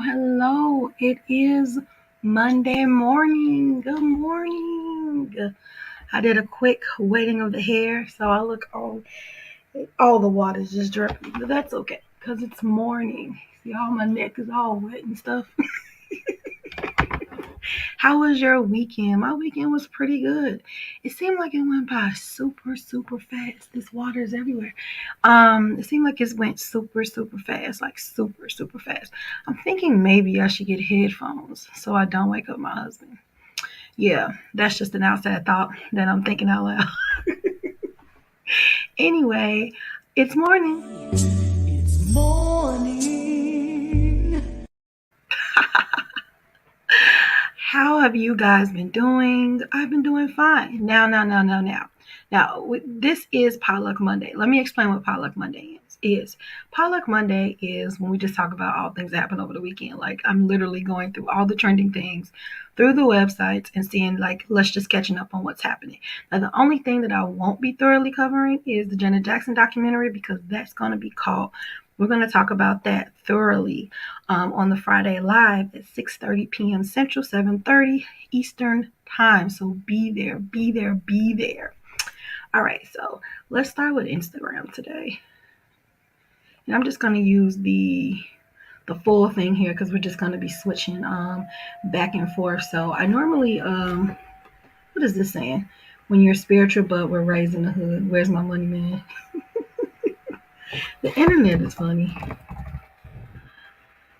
Hello. It is Monday morning. Good morning. I did a quick wetting of the hair, so I look all the water's just dripping, but that's okay because it's morning. See, all my neck is all wet and stuff. How was your weekend? My weekend was pretty good. It seemed like it went by super fast. This water is everywhere. It seemed like it went super fast, like super fast. I'm thinking maybe I should get headphones so I don't wake up my husband. Yeah, that's just an outside thought that I'm thinking out loud. Anyway, it's morning. It's morning. How have you guys been doing? I've been doing fine. Now. Now, this is Potluck Monday. Let me explain what Potluck Monday is. Potluck Monday is when we just talk about all things that happened over the weekend. Like, I'm literally going through all the trending things through the websites and seeing, like, let's just catching up on what's happening. Now, the only thing that I won't be thoroughly covering is the Janet Jackson documentary because that's going to be called. We're going to talk about that thoroughly on the Friday Live at 6:30 p.m. Central, 7:30 Eastern Time. So be there. All right, so let's start with Instagram today. And I'm just going to use the full thing here because we're just going to be switching back and forth. So I normally, what is this saying? When you're spiritual, but we're raised in the hood. Where's my money, man? The internet is funny.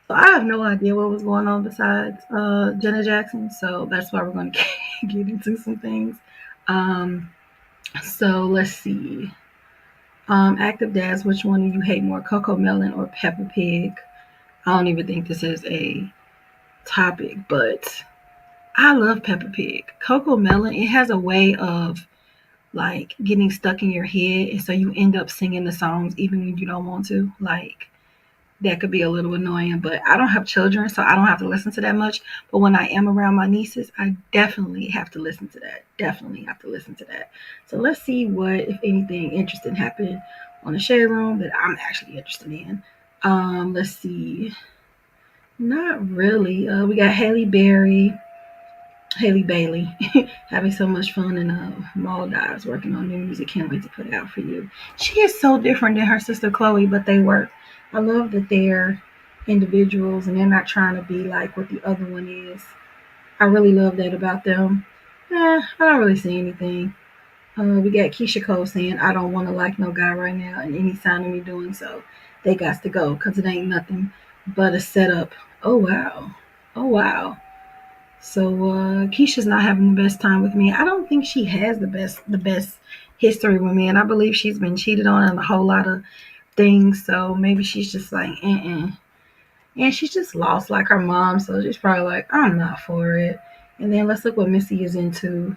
So I have no idea what was going on besides Janet Jackson. So that's why we're going to get into some things. So let's see. Active dads, which one do you hate more, Coco Melon or Peppa Pig? I don't even think this is a topic, but I love Peppa Pig. Coco Melon, it has a way of like getting stuck in your head, and so you end up singing the songs even when you don't want to. Like that could be a little annoying, but I don't have children, so I don't have to listen to that much. But when I am around my nieces, I definitely have to listen to that. So let's see what, if anything, interesting happened on the Shade Room that I'm actually interested in. Let's see. Not really. We got Halle Bailey, having so much fun in Maldives working on new music. Can't wait to put it out for you. She is so different than her sister Chloe, but they work. I love that they're individuals and they're not trying to be like what the other one is. I really love that about them. I don't really see anything. We got Keisha Cole saying, I don't want to like no guy right now, and any sign of me doing so, they got to go because it ain't nothing but a setup. Oh, wow. So Keisha's not having the best time with me. I don't think she has the best history with me, and I believe she's been cheated on and a whole lot of things. So maybe she's just like, and she's just lost like her mom. So she's probably like, I'm not for it. And then let's look what Missy is into.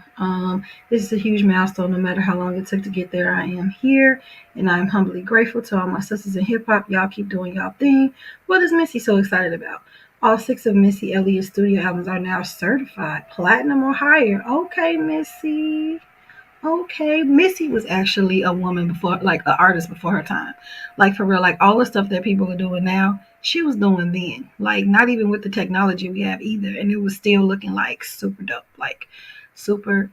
This is a huge milestone. No matter how long it took to get there, I am here, and I'm humbly grateful to all my sisters in hip hop. Y'all keep doing y'all thing. What is Missy so excited about? All 6 of Missy Elliott's studio albums are now certified platinum or higher. Okay, Missy. Okay, Missy was actually a woman before, like an artist before her time. Like for real, like all the stuff that people are doing now, she was doing then. Like not even with the technology we have either, and it was still looking like super dope, like super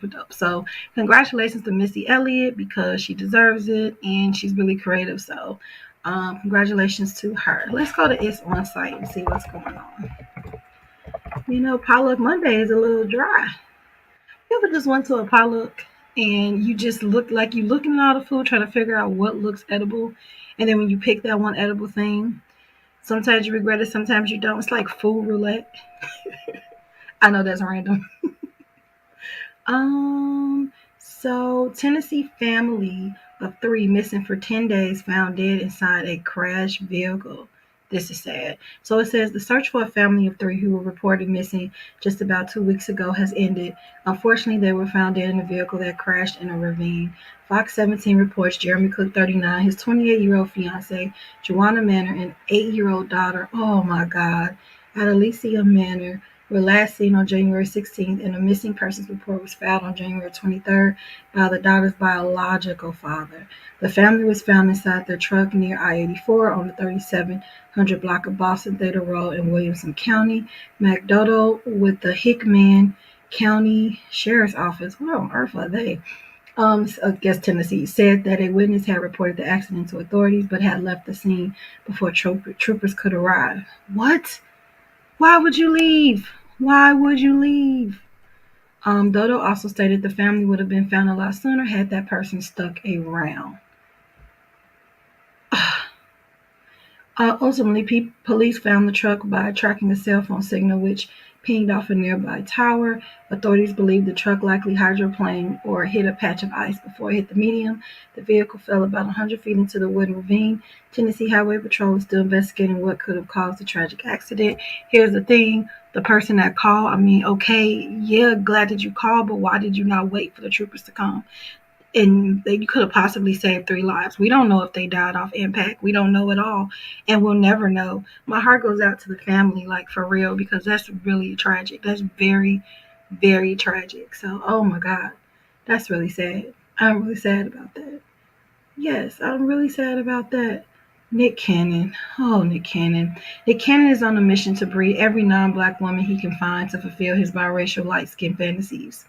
dope. So congratulations to Missy Elliott because she deserves it and she's really creative. So congratulations to her. Let's go to It's On Site and see what's going on. Potluck Monday is a little dry. You ever just went to a potluck and you just look like you looking at all the food, trying to figure out what looks edible, and then when you pick that one edible thing, sometimes you regret it, sometimes you don't. It's like food roulette. I know that's random. So Tennessee family of 3 missing for 10 days found dead inside a crashed vehicle. This is sad. So it says the search for a family of 3 who were reported missing just about 2 weeks ago has ended. Unfortunately, they were found dead in a vehicle that crashed in a ravine. Fox 17 reports Jeremy Cook, 39, his 28-year-old fiancee, Joanna Manor, and 8-year-old daughter, oh my God, at Alicia Manor, were last seen on January 16th, and a missing persons report was filed on January 23rd by the daughter's biological father. The family was found inside their truck near I-84 on the 3700 block of Boston Theta Road in Williamson County. McDonough with the Hickman County Sheriff's Office, where on earth are they? I guess Tennessee, said that a witness had reported the accident to authorities but had left the scene before troopers could arrive. What? Why would you leave? Why would you leave? Dodo also stated the family would have been found a lot sooner had that person stuck around. Ultimately, police found the truck by tracking a cell phone signal which pinged off a nearby tower. Authorities believe the truck likely hydroplaned or hit a patch of ice before it hit the median. The vehicle fell about 100 feet into the wooden ravine. Tennessee Highway Patrol is still investigating what could have caused the tragic accident. Here's the thing. The person that called, okay, yeah, glad that you called, but why did you not wait for the troopers to come? And you could have possibly saved 3 lives. We don't know if they died off impact. We don't know at all, and we'll never know. My heart goes out to the family, like for real, because that's really tragic. That's very, very tragic. So, oh my God, that's really sad. I'm really sad about that. Yes, I'm really sad about that. Nick Cannon. Oh, Nick Cannon. Nick Cannon is on a mission to breed every non-black woman he can find to fulfill his biracial light-skin fantasies,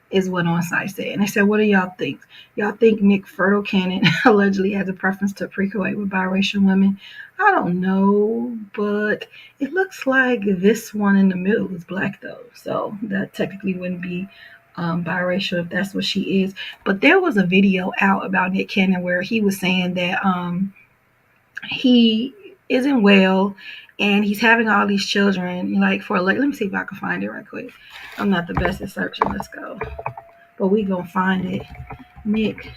is what on site said. And they said, what do y'all think? Y'all think Nick Fertile Cannon allegedly has a preference to pre-coate with biracial women? I don't know, but it looks like this one in the middle is black though. So that technically wouldn't be biracial if that's what she is. But there was a video out about Nick Cannon where he was saying that he isn't well and he's having all these children, like let me see if I can find it right quick. I'm not the best at searching. Let's go. But we gonna find it. Nick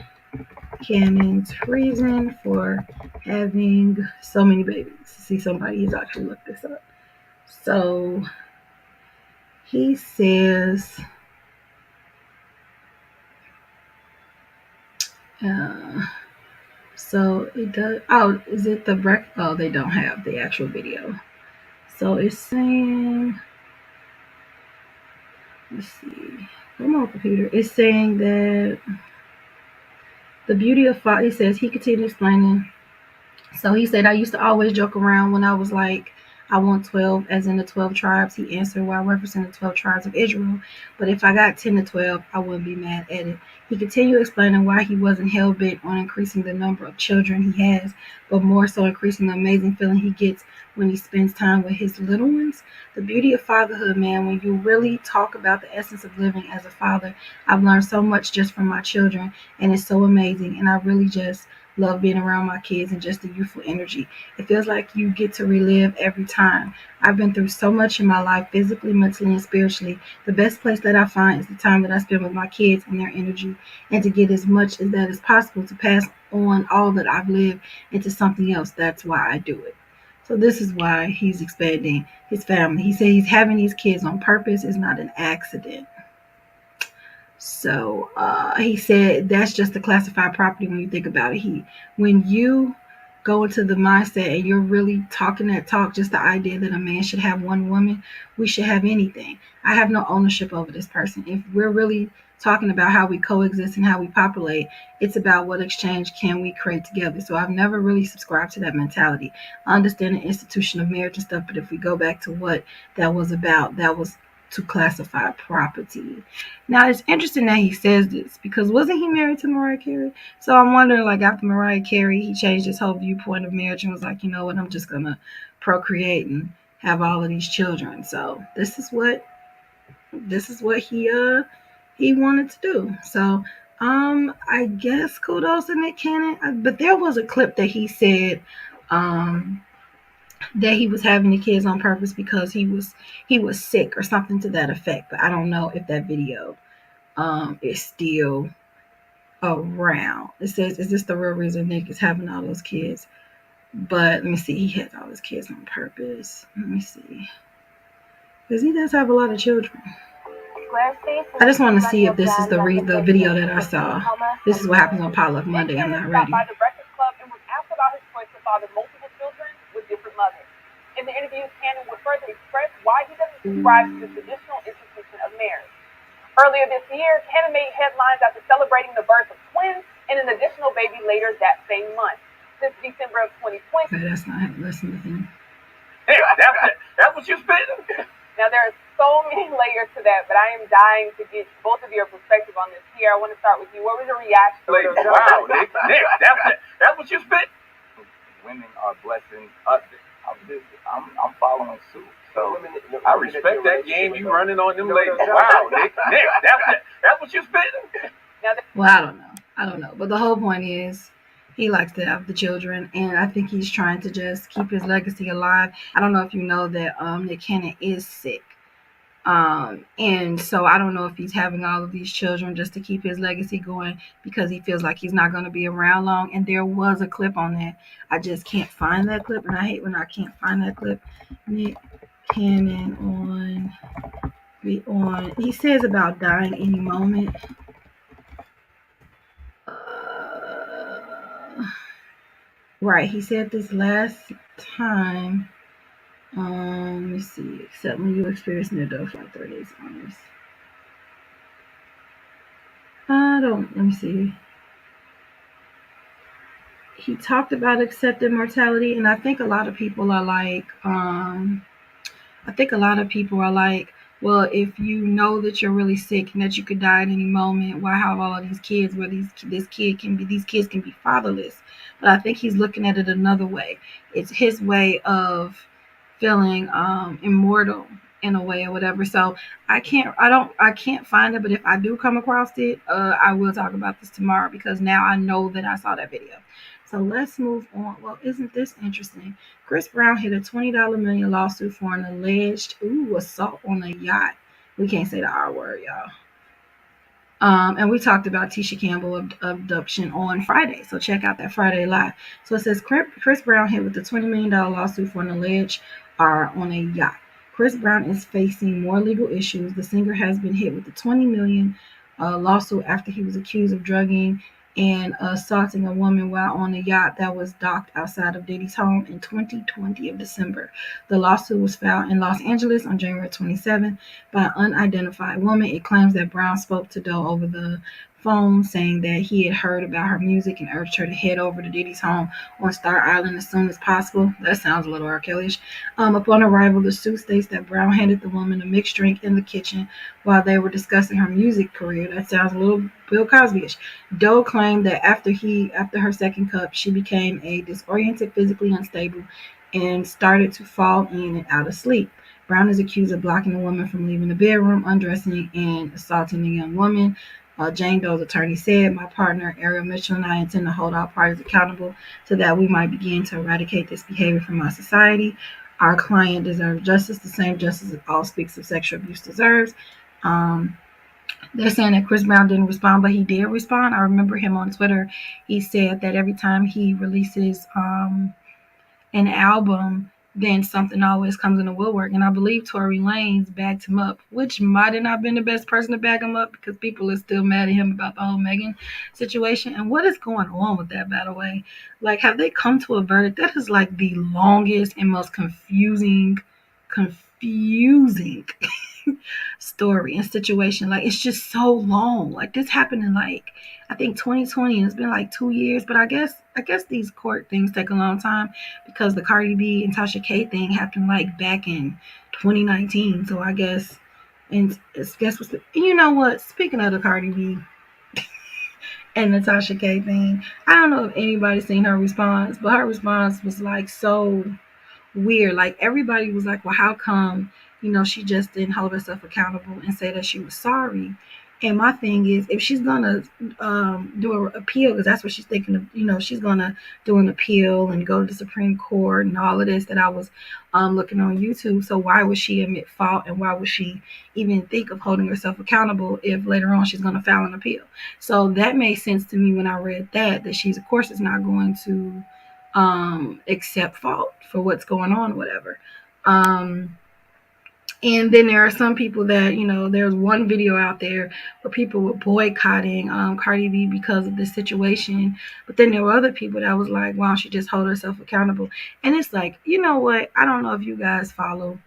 Cannon's reason for having so many babies. See, somebody's actually looked this up. So he says, so it does. Oh, is it the break? Oh, they don't have the actual video. So it's saying, let's see, come on, computer. It's saying that the beauty of father. It says he continued explaining. So he said, I used to always joke around when I was like, I want 12, as in the 12 tribes. He answered while referencing the 12 tribes of Israel. But if I got 10 to 12, I wouldn't be mad at it. He continued explaining why he wasn't hell bent on increasing the number of children he has, but more so increasing the amazing feeling he gets when he spends time with his little ones. The beauty of fatherhood, man, when you really talk about the essence of living as a father, I've learned so much just from my children, and it's so amazing. And I really just love being around my kids and just the youthful energy. It feels like you get to relive every time. I've been through so much in my life, physically, mentally, and spiritually. The best place that I find is the time that I spend with my kids and their energy, and to get as much as that is possible to pass on all that I've lived into something else. That's why I do it. So this is why he's expanding his family. He said he's having these kids on purpose. It's not an accident. So he said that's just a classified property when you think about it. When you go into the mindset and you're really talking that talk, just the idea that a man should have one woman, we should have anything. I have no ownership over this person. If we're really talking about how we coexist and how we populate, it's about what exchange can we create together. So I've never really subscribed to that mentality. I understand the institution of marriage and stuff, but if we go back to what that was about, that was to classify property. Now it's interesting that he says this because wasn't he married to Mariah Carey? So I'm wondering, like after Mariah Carey, he changed his whole viewpoint of marriage and was like, you know what, I'm just gonna procreate and have all of these children. So this is what he wanted to do. So I guess kudos to Nick Cannon. But there was a clip that he said that he was having the kids on purpose because he was sick or something to that effect. But I don't know if that video is still around. It says, is this the real reason Nick is having all those kids? But let me see, he has all his kids on purpose. Let me see. Because he does have a lot of children. I just want to see if this is the video that I saw. This is what happens on Potluck Monday. I'm not ready. In the interview, Cannon would further express why he doesn't describes the traditional institution of marriage. Earlier this year, Hannah made headlines after celebrating the birth of twins and an additional baby later that same month. Since December of 2020. Okay, that's not listen to him. Hey, that's what you're spitting? Now, there are so many layers to that, but I am dying to get both of your perspective on this here. I want to start with you. What was your reaction? Wow, Nick, that's what you're spitting? Women are blessing us. I'm following suit. So I respect that game you running on them ladies. Wow, Nick, that's what you're spitting? Well, I don't know. But the whole point is he likes to have the children, and I think he's trying to just keep his legacy alive. I don't know if you know that Nick Cannon is sick. And so I don't know if he's having all of these children just to keep his legacy going because he feels like he's not going to be around long. And there was a clip on that. I just can't find that clip, and I hate when I can't find that clip. Nick Cannon he says about dying any moment. Right, he said this last time. Let me see. Except when you experience near death like 30 days honest. Let me see. He talked about accepting mortality, and I think a lot of people are like, well, if you know that you're really sick and that you could die at any moment, why have all of these kids where these kids can be fatherless? But I think he's looking at it another way. It's his way of feeling immortal in a way or whatever. So I can't find it, but if I do come across it, I will talk about this tomorrow because now I know that I saw that video. So let's move on. Well, isn't this interesting? Chris Brown hit a $20 million lawsuit for an alleged assault on a yacht. We can't say the R word, y'all. And we talked about Tisha Campbell abduction on Friday. So check out that Friday live. So it says Chris Brown hit with a $20 million lawsuit for an alleged R on a yacht. Chris Brown is facing more legal issues. The singer has been hit with a $20 million lawsuit after he was accused of drugging and assaulting a woman while on a yacht that was docked outside of Diddy's home in 2020 of December. The lawsuit was filed in Los Angeles on January 27th by an unidentified woman. It claims that Brown spoke to Doe over the phone, saying that he had heard about her music and urged her to head over to Diddy's home on Star Island as soon as possible. That sounds a little R. Kelly-ish. Upon arrival, the suit states that Brown handed the woman a mixed drink in the kitchen while they were discussing her music career. That sounds a little Bill Cosby-ish. Doe claimed that after her second cup, she became disoriented, physically unstable, and started to fall in and out of sleep. Brown is accused of blocking the woman from leaving the bedroom, undressing, and assaulting the young woman. Jane Doe's attorney said, "My partner, Ariel Mitchell, and I intend to hold all parties accountable so that we might begin to eradicate this behavior from our society. Our client deserves justice, the same justice that all speaks of sexual abuse deserves." They're saying that Chris Brown didn't respond, but he did respond. I remember him on Twitter. He said that every time he releases an album, then something always comes in the woodwork. And I believe Tory Lanez backed him up, which might have not been the best person to back him up because people are still mad at him about the whole Megan situation. And what is going on with that, by the way? Like, have they come to a verdict? That is like the longest and most confusing story and situation. Like, it's just so long. Like, this happened in like I think 2020, and it's been like 2 years. But I guess these court things take a long time because the Cardi B and Tasha K thing happened like back in 2019. So I guess, and guess what's you know what? Speaking of the Cardi B and the Tasha K thing, I don't know if anybody's seen her response, but her response was like so weird. Like, everybody was like, well, how come, she just didn't hold herself accountable and say that she was sorry? And my thing is, if she's gonna do an appeal, because that's what she's thinking of, she's gonna do an appeal and go to the Supreme Court and all of this that I was looking on YouTube. So why would she admit fault, and why would she even think of holding herself accountable if later on she's gonna file an appeal? So that made sense to me when I read that she's, of course, is not going to accept fault for what's going on, whatever. And then there are some people that, there's one video out there where people were boycotting Cardi B because of this situation. But then there were other people that was like, why don't she just hold herself accountable? And it's like, you know what? I don't know if you guys follow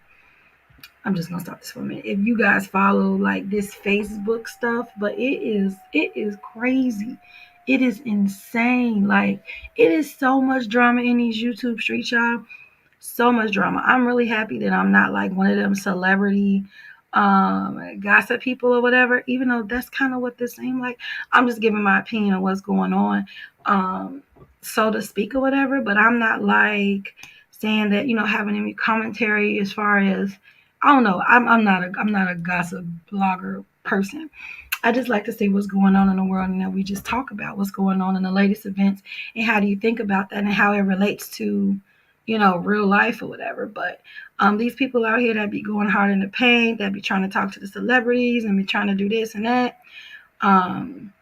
I'm just gonna stop this for a minute. If you guys follow like this Facebook stuff, but it is crazy. It is insane. Like it is so much drama in these YouTube streets, y'all. So much drama. I'm really happy that I'm not like one of them celebrity gossip people or whatever, even though that's kind of what this seemed like. I'm just giving my opinion on what's going on, um, so to speak or whatever, but I'm not like saying that, having any commentary as far as I don't know. I'm not a gossip blogger person. I just like to see what's going on in the world and that we just talk about what's going on in the latest events and how do you think about that and how it relates to, real life or whatever. But these people out here that be going hard in the paint, that be trying to talk to the celebrities and be trying to do this and that, um,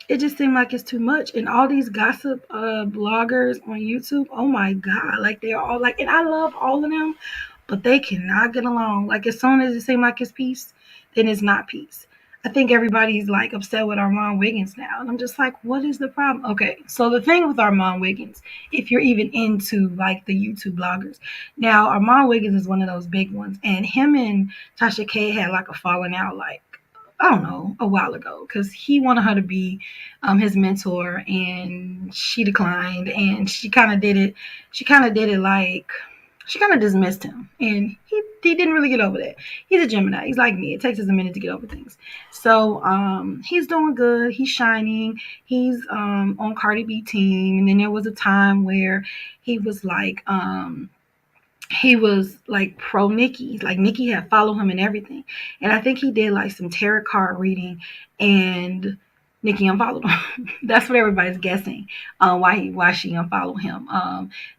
it just seemed like it's too much. And all these gossip bloggers on YouTube, oh my God, like they're all like, and I love all of them, but they cannot get along. Like as soon as it seems like it's peace, then it's not peace. I think everybody's like upset with Armand Wiggins now. And I'm just like, what is the problem? Okay, so the thing with Armand Wiggins, if you're even into like the YouTube bloggers, now Armand Wiggins is one of those big ones. And him and Tasha K had like a falling out like I don't know, a while ago, because he wanted her to be his mentor, and she declined, and she kind of did it. She kind of did it like she kind of dismissed him, and he didn't really get over that. He's a Gemini. He's like me. It takes us a minute to get over things. So he's doing good. He's shining. He's on Cardi B team, and then there was a time where he was like pro Nikki. Like Nikki had followed him and everything. And I think he did like some tarot card reading and Nikki unfollowed him. That's what everybody's guessing. Why she unfollowed him.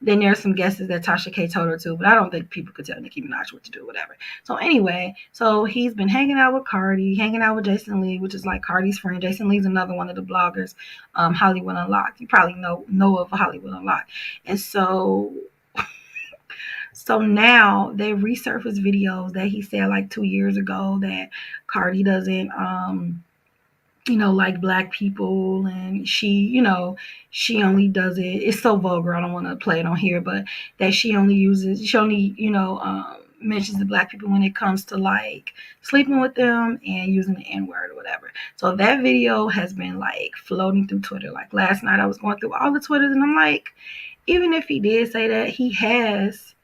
Then there's some guesses that Tasha K told her to, but I don't think people could tell Nicki Minaj what to do, whatever. So anyway, so he's been hanging out with Cardi, hanging out with Jason Lee, which is like Cardi's friend. Jason Lee's another one of the bloggers, Hollywood Unlocked. You probably know of Hollywood Unlocked. And so now they resurfaced videos that he said like 2 years ago that Cardi doesn't like black people, and she only does it. It's so vulgar, I don't want to play it on here, but that she only mentions the black people when it comes to like sleeping with them and using the N-word or whatever. So that video has been like floating through Twitter. Like last night I was going through all the Twitters and I'm like, even if he did say that, he has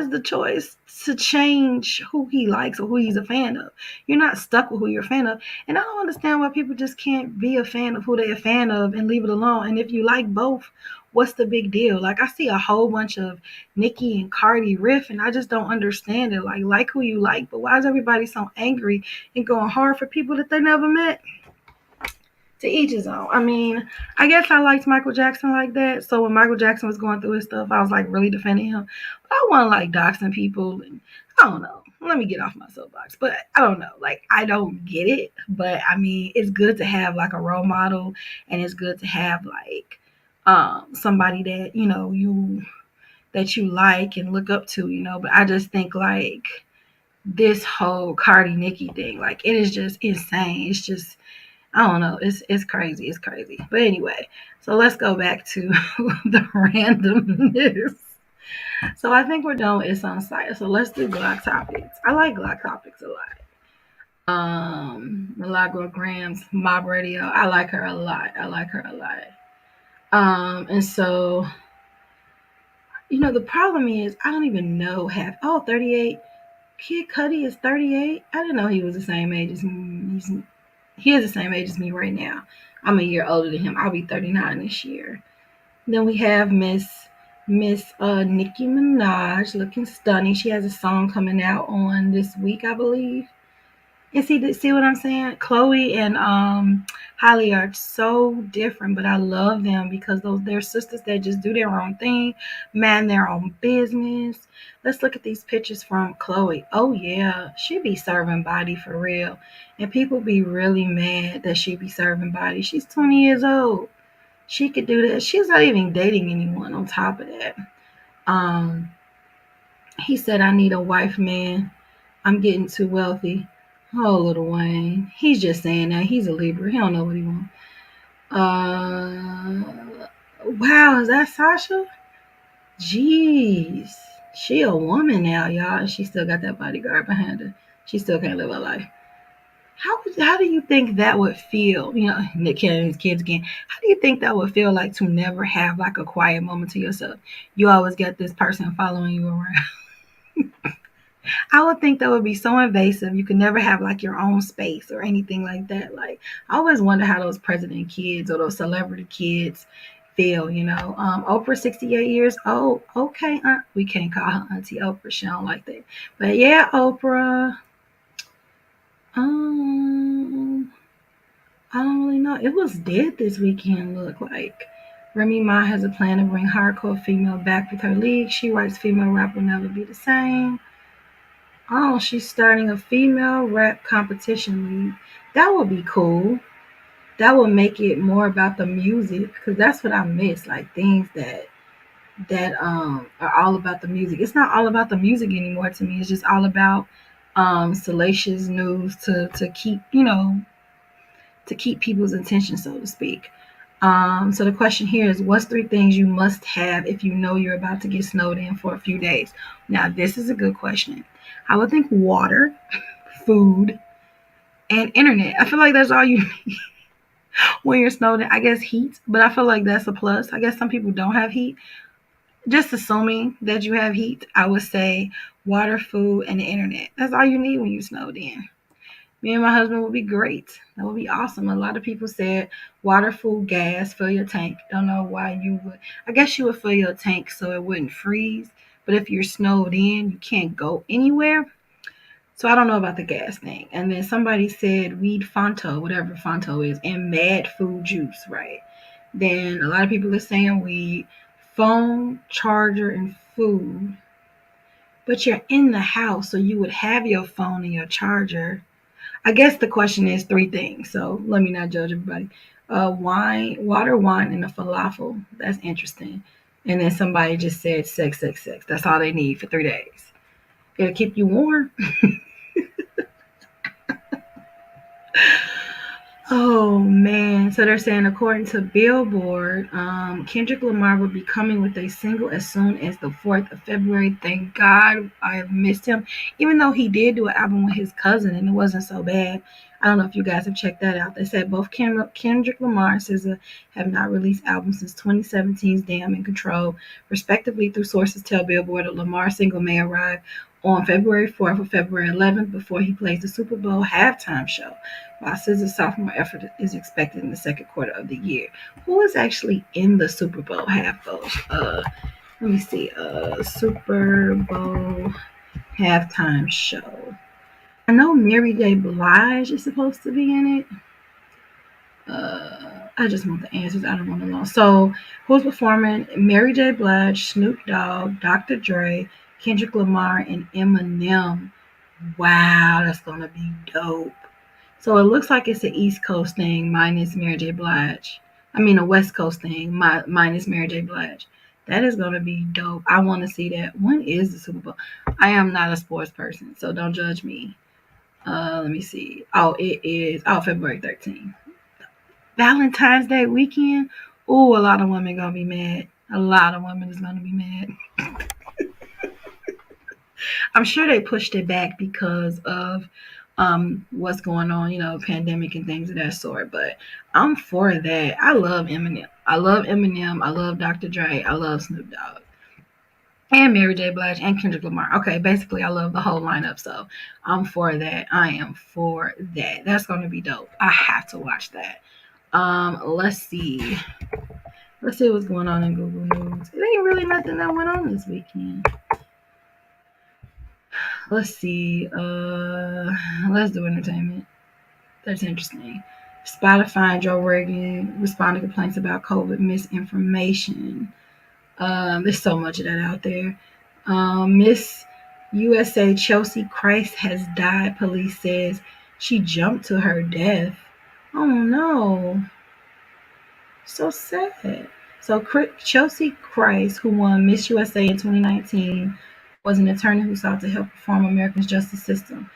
the choice to change who he likes or who he's a fan of. You're not stuck with who you're a fan of. And I don't understand why people just can't be a fan of who they're a fan of and leave it alone. And if you like both, what's the big deal? Like I see a whole bunch of Nicki and Cardi riff and I just don't understand it. Like who you like, but why is everybody so angry and going hard for people that they never met? To each his own. I mean, I guess I liked Michael Jackson like that. So when Michael Jackson was going through his stuff, I was like really defending him. But I wasn't like doxing people, and I don't know. Let me get off my soapbox. But I don't know. Like I don't get it. But I mean, it's good to have like a role model, and it's good to have like somebody that you like and look up to. But I just think like this whole Cardi Nicki thing, like it is just insane. It's just I don't know. It's crazy. It's crazy. But anyway, so let's go back to the randomness. So I think we're done with It's on Site. So let's do Glock topics. I like Glock topics a lot. Milagro Grams, Mob Radio. I like her a lot. And so, the problem is I don't even know 38. Kid Cudi is 38. I didn't know he was the same age as me. He is the same age as me right now. I'm a year older than him. I'll be 39 this year. Then we have Miss Nicki Minaj looking stunning. She has a song coming out on this week, I believe. And see what I'm saying? Chloe and Holly are so different, but I love them because they're sisters that just do their own thing, man, their own business. Let's look at these pictures from Chloe. Oh yeah, she be serving body for real. And people be really mad that she be serving body. She's 20 years old. She could do that. She's not even dating anyone on top of that. He said, I need a wife, man. I'm getting too wealthy. Oh, Lil Wayne. He's just saying that. He's a Libra. He don't know what he wants. Wow, is that Sasha? Jeez. She a woman now, y'all, and she still got that bodyguard behind her. She still can't live her life. How do you think that would feel? You know, Nick Cannon's kids again. How do you think that would feel like to never have like a quiet moment to yourself? You always get this person following you around. I would think that would be so invasive. You could never have like your own space or anything like that. Like I always wonder how those president kids or those celebrity kids feel. Oprah 68 years old. Okay, we can't call her Auntie Oprah. She don't like that. But yeah, Oprah. Um, I don't really know. It was dead this weekend. Look like. Remy Ma has a plan to bring hardcore female back with her league. She writes female rap will never be the same. Oh, she's starting a female rap competition league. That would be cool. That would make it more about the music because that's what I miss. Like things that are all about the music. It's not all about the music anymore to me. It's just all about salacious news to keep to keep people's attention, so to speak. So the question here is, what's three things you must have if you know you're about to get snowed in for a few days? Now, this is a good question. I would think water, food, and internet. I feel like that's all you need when you're snowed in. I guess heat, but I feel like that's a plus. I guess some people don't have heat. Just assuming that you have heat, I would say water, food, and the internet. That's all you need when you're snowed in. Me and my husband would be great. That would be awesome. A lot of people said water, food, gas, fill your tank. Don't know why you would. I guess you would fill your tank so it wouldn't freeze. But if you're snowed in, you can't go anywhere. So I don't know about the gas thing. And then somebody said weed Fonto, whatever Fonto is, and mad food juice, right? Then a lot of people are saying weed, phone, charger, and food. But you're in the house, so you would have your phone and your charger. I guess the question is three things, so let me not judge everybody. Wine, water, wine, and a falafel. That's interesting. And then somebody just said sex, sex, sex. That's all they need for 3 days. It'll keep you warm. Oh man! So they're saying, according to Billboard, Kendrick Lamar will be coming with a single as soon as the 4th of February. Thank God, I have missed him. Even though he did do an album with his cousin and it wasn't so bad. I don't know if you guys have checked that out. They said both Kendrick Lamar and SZA have not released albums since 2017's Damn and Control, respectively. Through sources tell Billboard, a Lamar single may arrive on February 4th or February 11th before he plays the Super Bowl halftime show, while SZA's sophomore effort is expected in the second quarter of the year. Who is actually in the Super Bowl let me see. Super Bowl halftime show. I know Mary J. Blige is supposed to be in it. I just want the answers. I don't want to know. So, who's performing? Mary J. Blige, Snoop Dogg, Dr. Dre, Kendrick Lamar, and Eminem. Wow, that's gonna be dope. So it looks like it's an East Coast thing minus Mary J. Blige. I mean, a West Coast thing minus Mary J. Blige. That is gonna be dope. I want to see that. When is the Super Bowl? I am not a sports person, so don't judge me. Let me see. Oh, it is. Oh, February 13th. Valentine's Day weekend. Oh, a lot of women gonna be mad. A lot of women is gonna be mad. I'm sure they pushed it back because of what's going on, pandemic and things of that sort. But I'm for that. I love Eminem. I love Eminem. I love Dr. Dre. I love Snoop Dogg. And Mary J. Blige and Kendrick Lamar. Okay, basically I love the whole lineup. So I'm for that. I am for that. That's gonna be dope. I have to watch that. Let's see. Let's see what's going on in Google News. It ain't really nothing that went on this weekend. Let's see. Let's do entertainment. That's interesting. Spotify and Joe Rogan respond to complaints about COVID misinformation. There's so much of that out there. Miss USA Chelsea Christ has died. Police says she jumped to her death. Oh no. So sad. So Chelsea Christ, who won Miss USA in 2019, was an attorney who sought to help reform America's justice system.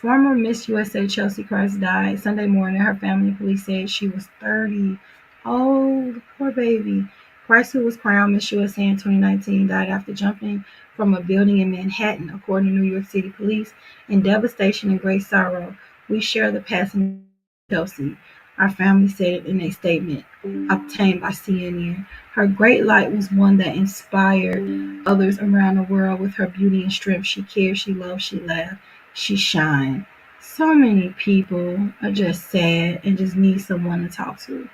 Former Miss USA Chelsea Christ died Sunday morning. Her family and police said she was 30. Oh, the poor baby. Price, who was crowned Miss USA in 2019, died after jumping from a building in Manhattan, according to New York City police. In devastation and great sorrow, we share the passing of Chelsea. Our family said in a statement obtained by CNN. Her great light was one that inspired others around the world with her beauty and strength. She cared, she loved, she laughed, she shined. So many people are just sad and just need someone to talk to.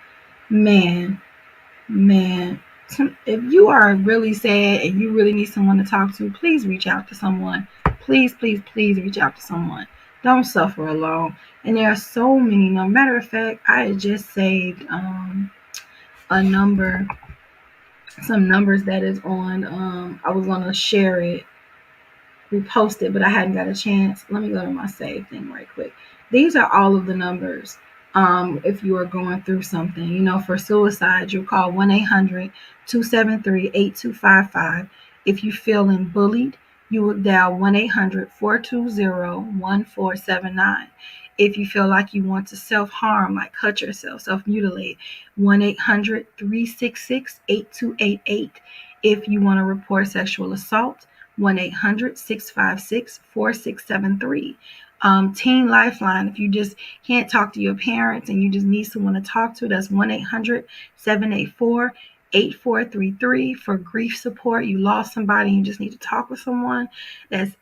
Man, Man, if you are really sad and you really need someone to talk to, please reach out to someone. Please, please, please reach out to someone. Don't suffer alone. And there are so many. No matter of fact, I had just saved a number, some numbers that is on. I was gonna share it, repost it, but I hadn't got a chance. Let me go to my save thing right quick. These are all of the numbers. If you are going through something, for suicide, you call 1-800-273-8255. If you're feeling bullied, you would dial 1-800-420-1479. If you feel like you want to self-harm, like cut yourself, self-mutilate, 1-800-366-8288. If you want to report sexual assault, 1-800-656-4673. Teen Lifeline, if you just can't talk to your parents and you just need someone to talk to, that's 1-800-784-8433 for grief support. You lost somebody, you just need to talk with someone. That's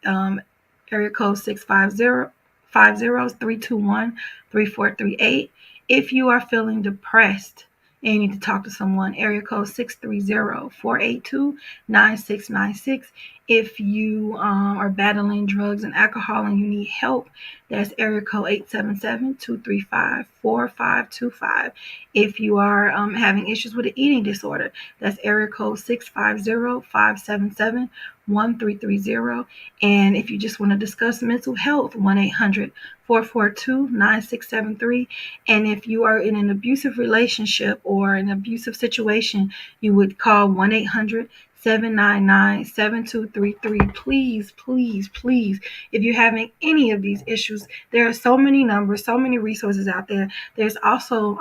area code 650-321-3438. If you are feeling depressed and you need to talk to someone, area code 630-482-9696. If you are battling drugs and alcohol and you need help, that's area code 877-235-4525. If you are having issues with an eating disorder, that's area code 650-577-1330. And if you just want to discuss mental health, 1-800-442-9673. And if you are in an abusive relationship or an abusive situation, you would call 1-800-799-7233. Please, please, please, if you're having any of these issues, there are so many numbers, so many resources out there. There's also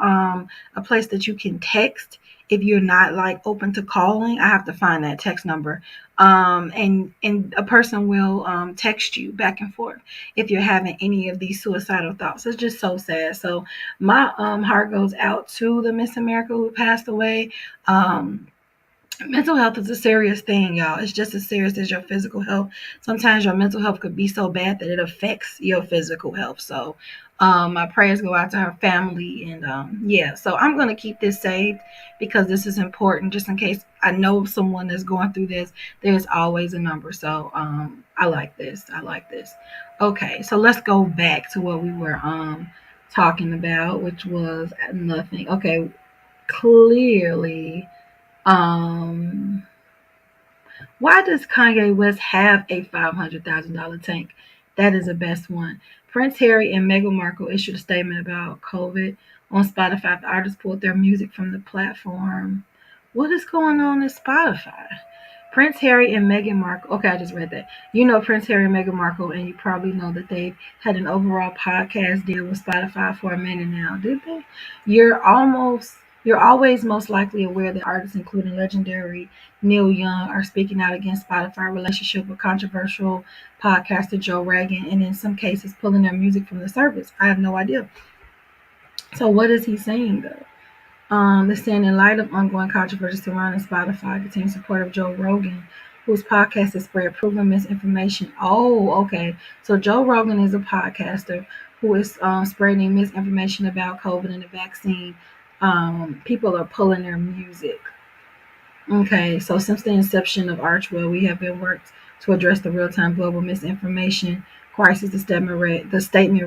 a place that you can text if you're not like open to calling. I have to find that text number. And a person will text you back and forth if you're having any of these suicidal thoughts. It's just so sad. So my heart goes out to the Miss America who passed away. Mental health is a serious thing, y'all. It's just as serious as your physical health. Sometimes your mental health could be so bad that it affects your physical health. So my prayers go out to her family. And yeah, so I'm going to keep this saved because this is important just in case I know someone that's going through this. There's always a number. So I like this. I like this. Okay, so let's go back to what we were talking about, which was nothing. Okay, clearly. Um, why does Kanye West have a $500,000 tank? That is the best one. Prince Harry and Meghan Markle issued a statement about COVID on Spotify. The artists pulled their music from the platform. What is going on in Spotify? Prince Harry and Meghan Markle. Okay, I just read that. You know Prince Harry and Meghan Markle, and you probably know that they've had an overall podcast deal with Spotify for a minute now, did they? You're always most likely aware that artists, including legendary Neil Young, are speaking out against Spotify relationship with controversial podcaster Joe Rogan, and in some cases pulling their music from the service. I have no idea. So what is he saying though? They're saying in light of ongoing controversy surrounding Spotify, continued support of Joe Rogan, whose podcast has spread proven misinformation. Oh, okay. So Joe Rogan is a podcaster who is spreading misinformation about COVID and the vaccine. People are pulling their music. Okay, so since the inception of Archwell, we have been worked to address the real-time global misinformation crisis. The statement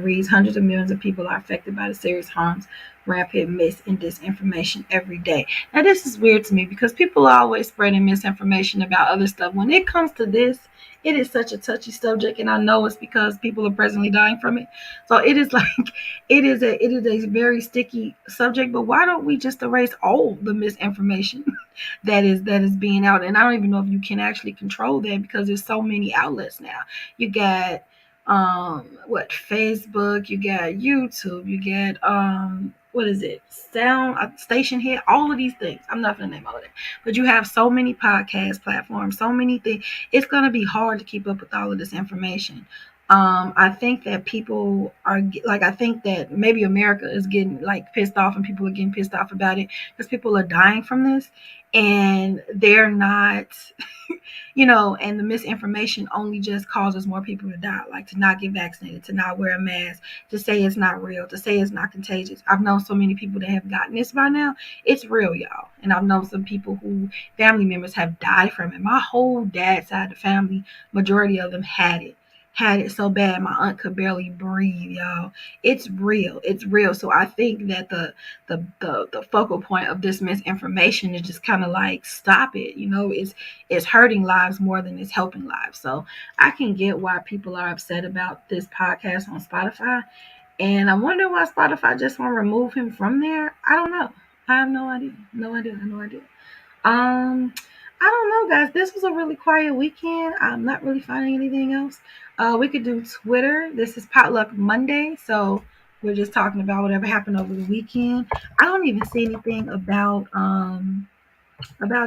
reads, hundreds of millions of people are affected by the serious harms, rampant mis and disinformation every day. Now, this is weird to me because people are always spreading misinformation about other stuff. When it comes to this, it is such a touchy subject, and I know it's because people are presently dying from it. So it is like it is a very sticky subject. But why don't we just erase all the misinformation that is being out? And I don't even know if you can actually control that because there's so many outlets now. You got Facebook, you got YouTube, you got what is it, sound station head, all of these things. I'm not gonna name all of that, but you have so many podcast platforms, so many things. It's gonna be hard to keep up with all of this information. I think that people are like, I think that maybe America is getting like pissed off, and people are getting pissed off about it because people are dying from this, and they're not, and the misinformation only just causes more people to die, like to not get vaccinated, to not wear a mask, to say it's not real, to say it's not contagious. I've known so many people that have gotten this by now. It's real, y'all. And I've known some people who family members have died from it. My whole dad's side of the family, majority of them had it so bad my aunt could barely breathe, y'all. It's real. It's real. So I think that the focal point of this misinformation is just kind of like stop it. It's hurting lives more than it's helping lives. So I can get why people are upset about this podcast on Spotify. And I wonder why Spotify just want to remove him from there. I don't know. I have no idea. No idea. No idea. Um, I don't know, guys. This was a really quiet weekend. I'm not really finding anything else. We could do Twitter. This is Potluck Monday, so we're just talking about whatever happened over the weekend. I don't even see anything about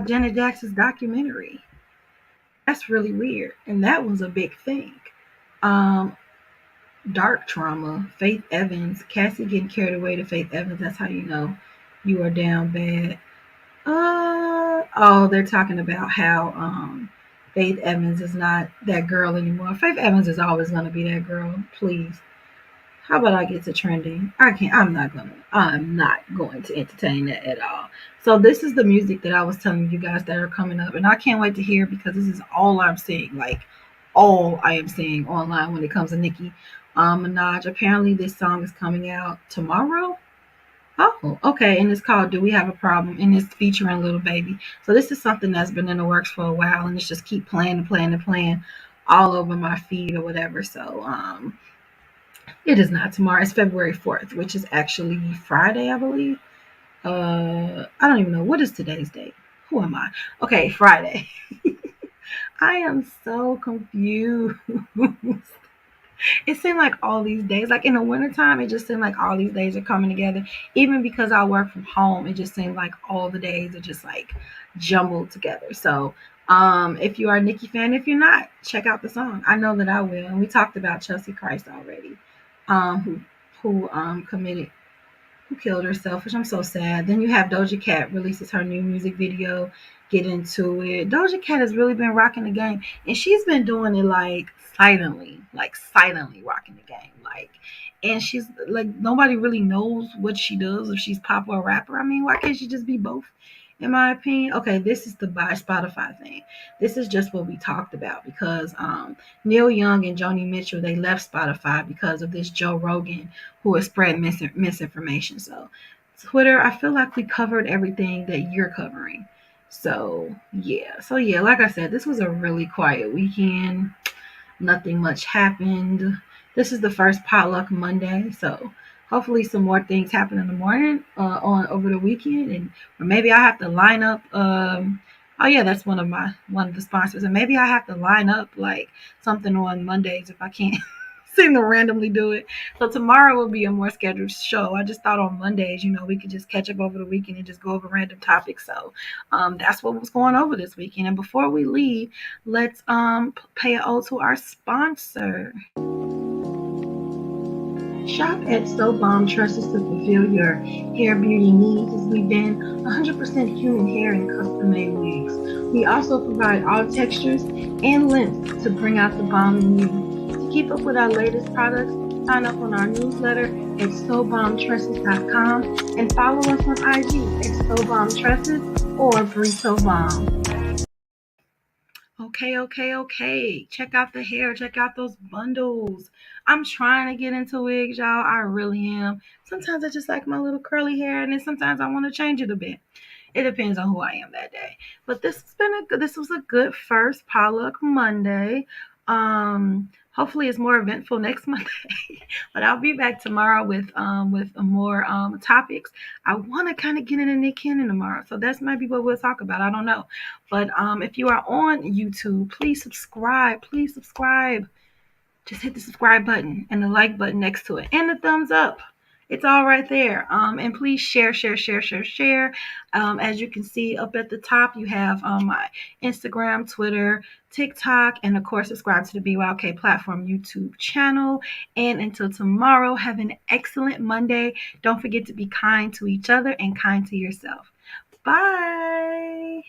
Janet Jackson's documentary. That's really weird, and that was a big thing. Um, Dark trauma. Faith Evans, Cassie getting carried away to Faith Evans. That's how you know you are down bad. Oh, they're talking about how Faith Evans is not that girl anymore. Faith Evans is always gonna be that girl. Please. How about I get to trending? I can't. I'm not going to entertain that at all. So this is the music that I was telling you guys that are coming up, and I can't wait to hear because this is all I'm seeing. Like all I am seeing online when it comes to Nicki Minaj. Apparently, this song is coming out tomorrow. Oh, okay. And it's called "Do We Have a Problem?" and it's featuring Little Baby. So this is something that's been in the works for a while, and it's just keep playing and playing and playing all over my feed or whatever. So it is not tomorrow. It's February 4th, which is actually Friday, I believe. I don't even know what is today's date. Who am I? Okay, Friday. I am so confused. It seemed like all these days, like in the wintertime, it just seemed like all these days are coming together. Even because I work from home, it just seemed like all the days are just like jumbled together. So, if you are a Nicki fan, if you're not, check out the song. I know that I will. And we talked about Chelsea Christ already, who committed who killed herself, which I'm so sad. Then you have Doja Cat releases her new music video. Get into it. Doja Cat has really been rocking the game, and she's been doing it like silently rocking the game, and she's like nobody really knows what she does if she's pop or rapper. I mean, why can't she just be both? In my opinion, okay, this is the buy Spotify thing. This is just what we talked about because Neil Young and Joni Mitchell they left Spotify because of this Joe Rogan who has spread misinformation. So Twitter, I feel like we covered everything that you're covering. So yeah, like I said, this was a really quiet weekend. Nothing much happened. This is the first potluck Monday, so hopefully some more things happen in the morning on over the weekend, and or maybe I have to line up. Oh yeah, that's one of the sponsors, and maybe I have to line up like something on Mondays if I can't seem to randomly do it. So tomorrow will be a more scheduled show. I just thought on Mondays, we could just catch up over the weekend and just go over random topics. So that's what was going over this weekend. And before we leave, let's pay an ode to our sponsor. Shop at So Bomb Tresses to fulfill your hair beauty needs as we bend 100% human hair in custom-made wigs. We also provide all textures and lengths to bring out the bomb in you. To keep up with our latest products, sign up on our newsletter at SoBombTresses.com and follow us on IG at SoBombTresses or Burrito Bomb. Okay. Check out the hair. Check out those bundles. I'm trying to get into wigs, y'all. I really am. Sometimes I just like my little curly hair, and then sometimes I want to change it a bit. It depends on who I am that day. But this was a good first Potluck Monday. Hopefully it's more eventful next Monday. But I'll be back tomorrow with more topics. I want to kind of get into Nick Cannon tomorrow, so that's maybe what we'll talk about. I don't know, but if you are on YouTube, please subscribe. Please subscribe. Just hit the subscribe button and the like button next to it, and the thumbs up. It's all right there. And please share, share, share, share, share. As you can see up at the top, you have my Instagram, Twitter, TikTok, and of course, subscribe to the BYOK platform YouTube channel. And until tomorrow, have an excellent Monday. Don't forget to be kind to each other and kind to yourself. Bye.